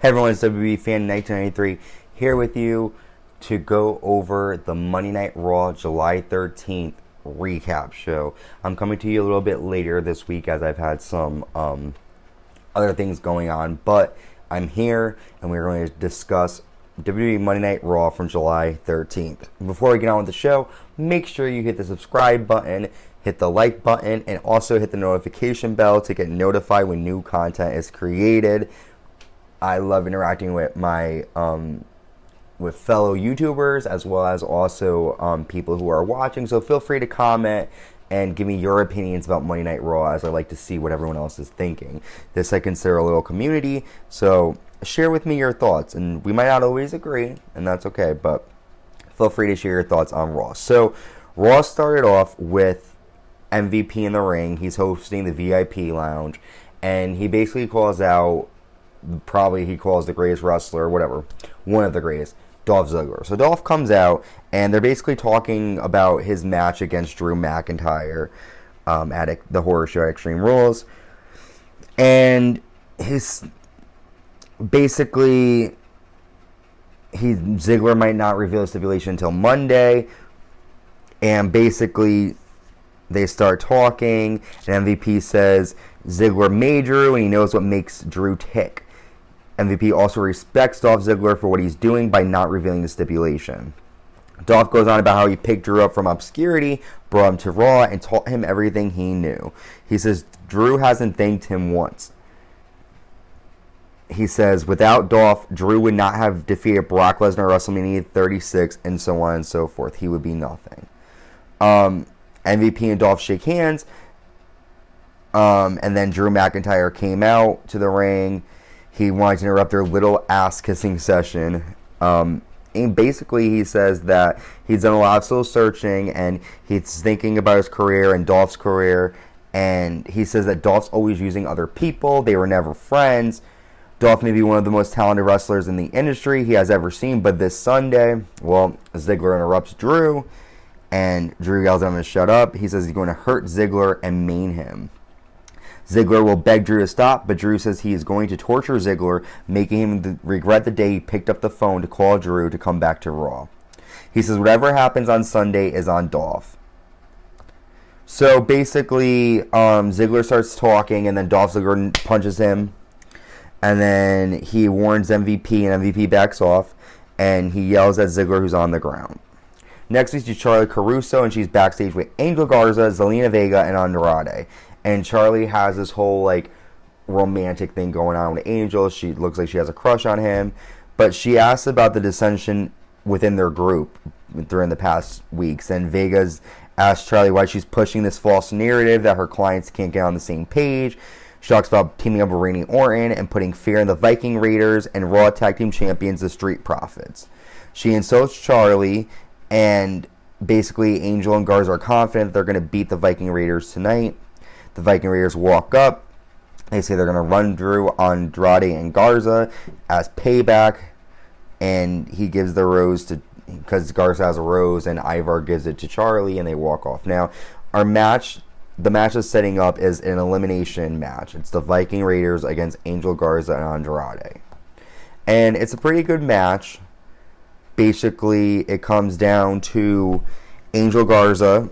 Hey everyone, it's WWE Fan 1993 here with you to go over the Monday Night Raw July 13th recap show. I'm coming to you a little bit later this week as I've had some other things going on, but I'm here and we're going to discuss WWE Monday Night Raw from July 13th. Before we get on with the show, make sure you hit the subscribe button, hit the like button, and also hit the notification bell to get notified when new content is created. I love interacting with my with fellow YouTubers as well as also people who are watching. So feel free to comment and give me your opinions about Monday Night Raw, as I like to see what everyone else is thinking. This I consider a little community, so share with me your thoughts. And we might not always agree, and that's okay, but feel free to share your thoughts on Raw. So Raw started off with MVP in the ring. He's hosting the VIP lounge, and he basically calls out, probably he calls the greatest wrestler, whatever, one of the greatest, Dolph Ziggler. So Dolph comes out, and they're basically talking about his match against Drew McIntyre at the horror show at Extreme Rules. And Ziggler might not reveal the stipulation until Monday. And basically, they start talking, and MVP says Ziggler made Drew, and he knows what makes Drew tick. MVP also respects Dolph Ziggler for what he's doing by not revealing the stipulation. Dolph goes on about how he picked Drew up from obscurity, brought him to Raw, and taught him everything he knew. He says Drew hasn't thanked him once. He says without Dolph, Drew would not have defeated Brock Lesnar at WrestleMania 36, and so on and so forth. He would be nothing. MVP and Dolph shake hands, and then Drew McIntyre came out to the ring. He wanted to interrupt their little ass-kissing session. And basically, he says that he's done a lot of soul searching, and he's thinking about his career and Dolph's career. And he says that Dolph's always using other people. They were never friends. Dolph may be one of the most talented wrestlers in the industry he has ever seen. But this Sunday, well, Ziggler interrupts Drew, and Drew yells at him to shut up. He says he's going to hurt Ziggler and maim him. Ziggler will beg Drew to stop, but Drew says he is going to torture Ziggler, making him regret the day he picked up the phone to call Drew to come back to Raw. He says whatever happens on Sunday is on Dolph. So basically, Ziggler starts talking, and then Dolph Ziggler punches him, and then he warns MVP, and MVP backs off, and he yells at Ziggler, who's on the ground. Next we see Charlie Caruso, and she's backstage with Angel Garza, Zelina Vega, and Andrade. And Charlie has this whole, romantic thing going on with Angel. She looks like she has a crush on him. But she asks about the dissension within their group during the past weeks. And Vega's asked Charlie why she's pushing this false narrative that her clients can't get on the same page. She talks about teaming up with Randy Orton and putting fear in the Viking Raiders and Raw Tag Team Champions, the Street Profits. She insults Charlie, and basically Angel and Garza are confident they're going to beat the Viking Raiders tonight. The Viking Raiders walk up. They say they're going to run Drew, Andrade, and Garza as payback. And he gives the rose because Garza has a rose, and Ivar gives it to Charlie, and they walk off. Now, the match that's setting up is an elimination match. It's the Viking Raiders against Angel Garza and Andrade. And it's a pretty good match. Basically, it comes down to Angel Garza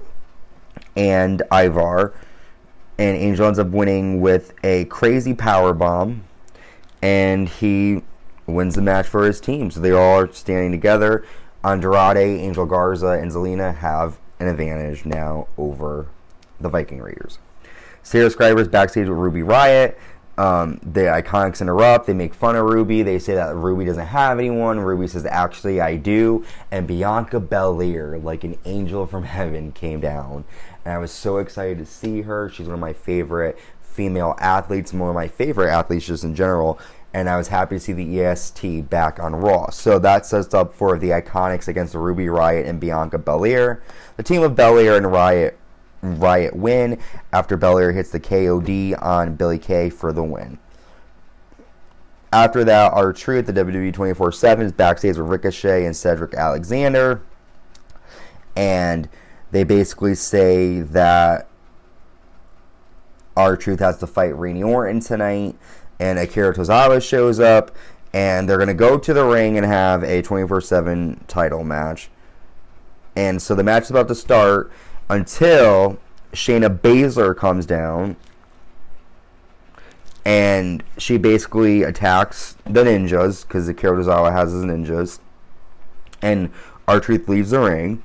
and Ivar. And Angel ends up winning with a crazy powerbomb, and he wins the match for his team. So they all are standing together. Andrade, Angel Garza, and Zelina have an advantage now over the Viking Raiders. Sarah Scriber's backstage with Ruby Riott. The Iconics interrupt. They make fun of Ruby. They say that Ruby doesn't have anyone. Ruby says, actually, I do. And Bianca Belair, like an angel from heaven, came down. And I was so excited to see her. She's one of my favorite female athletes, one of my favorite athletes just in general. And I was happy to see the EST back on Raw. So that sets up for the Iconics against the Ruby Riott and Bianca Belair. The team of Belair and Riott win after Belair hits the KOD on Billie Kay for the win. After that, our trio at the WWE 24/7 is backstage with Ricochet and Cedric Alexander. And they basically say that R-Truth has to fight Randy Orton tonight, and Akira Tozawa shows up, And they're going to go to the ring and have a 24/7 title match. And so the match is about to start until Shayna Baszler comes down. And she basically attacks the ninjas, because Akira Tozawa has his ninjas. And R-Truth leaves the ring.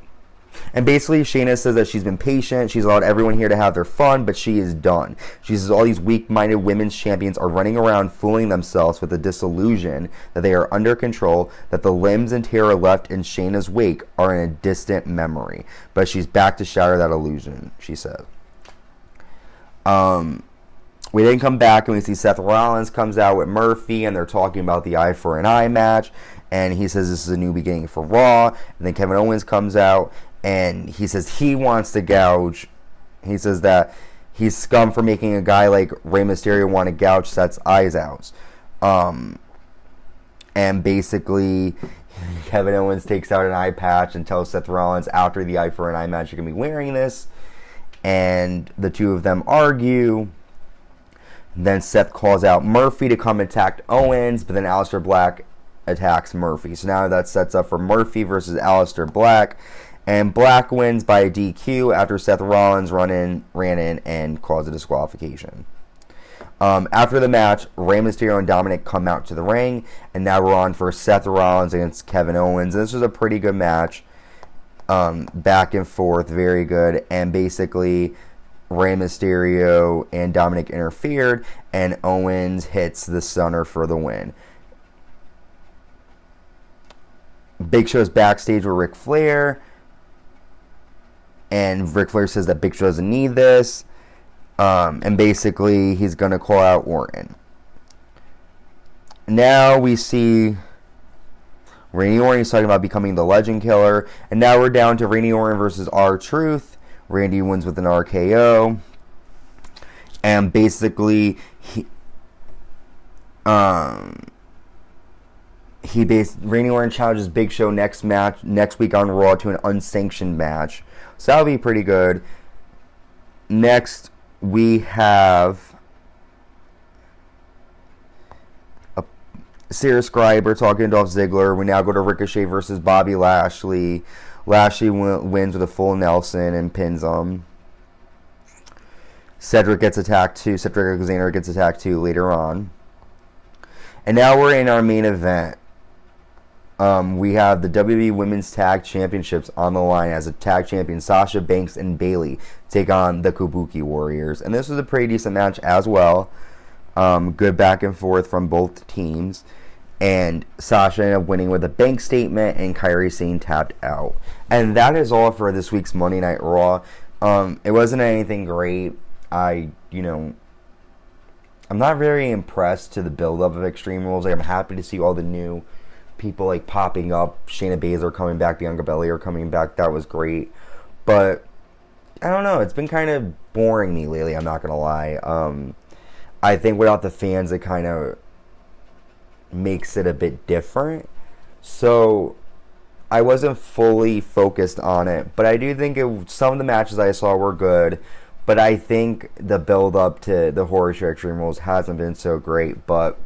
And basically, Shayna says that she's been patient. She's allowed everyone here to have their fun, but she is done. She says all these weak-minded women's champions are running around fooling themselves with the disillusion that they are under control, that the limbs and terror left in Shayna's wake are in a distant memory. But she's back to shatter that illusion, she said. We then come back and we see Seth Rollins comes out with Murphy, and they're talking about the eye for an eye match. And he says this is a new beginning for Raw. And then Kevin Owens comes out, and he says he wants to gouge. He says that he's scum for making a guy like Rey Mysterio want to gouge Seth's eyes out. And basically, Kevin Owens takes out an eye patch and tells Seth Rollins after the eye for an eye match, you're going to be wearing this. And the two of them argue. Then Seth calls out Murphy to come attack Owens, but then Aleister Black attacks Murphy. So now that sets up for Murphy versus Aleister Black. And Black wins by a DQ after Seth Rollins ran in and caused a disqualification. After the match, Rey Mysterio and Dominic come out to the ring. And now we're on for Seth Rollins against Kevin Owens. And this was a pretty good match. Back and forth, very good. And basically, Rey Mysterio and Dominic interfered. And Owens hits the stunner for the win. Big Show's backstage with Ric Flair. And Ric Flair says that Big Show doesn't need this. And basically, he's going to call out Orton. Now we see Randy Orton. He's talking about becoming the Legend Killer. And now we're down to Randy Orton versus R-Truth. Randy wins with an RKO. And basically, Randy Orton challenges Big Show next week on Raw to an unsanctioned match. So that'll be pretty good. Next, we have Sarah Scriber talking to Dolph Ziggler. We now go to Ricochet versus Bobby Lashley. Lashley wins with a full Nelson and pins him. Cedric Alexander gets attacked too later on. And now we're in our main event. We have the WWE Women's Tag Championships on the line as a tag champion. Sasha Banks and Bayley take on the Kabuki Warriors. And this was a pretty decent match as well. Good back and forth from both teams. And Sasha ended up winning with a bank statement, and Kairi Sane tapped out. And that is all for this week's Monday Night Raw. It wasn't anything great. I'm not very impressed to the build-up of Extreme Rules. I'm happy to see all the new people popping up. Shayna Baszler coming back, Bianca Belair coming back. That was great. But I don't know. It's been kind of boring me lately. I'm not gonna lie. I think without the fans, it kind of makes it a bit different. So I wasn't fully focused on it, but I do think some of the matches I saw were good. But I think the build up to the Horror Show Extreme Rules hasn't been so great. But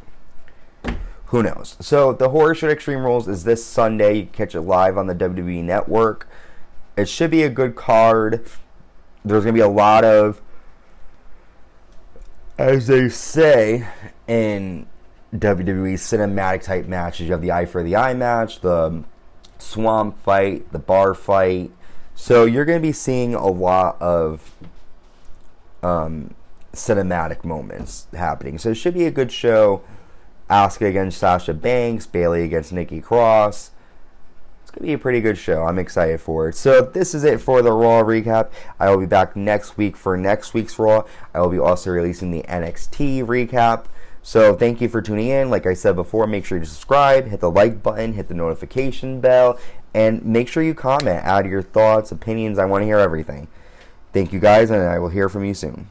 who knows? So the Horror Show Extreme Rules is this Sunday. You can catch it live on the WWE Network. It should be a good card. There's going to be a lot of, as they say in WWE, cinematic type matches. You have the eye for the eye match, the swamp fight, the bar fight. So you're going to be seeing a lot of cinematic moments happening. So it should be a good show. Asuka against Sasha Banks, Bayley against Nikki Cross. It's going to be a pretty good show. I'm excited for it. So this is it for the Raw recap. I will be back next week for next week's Raw. I will be also releasing the NXT recap. So thank you for tuning in. Like I said before, make sure you subscribe, hit the like button, hit the notification bell, and make sure you comment, add your thoughts, opinions. I want to hear everything. Thank you guys, and I will hear from you soon.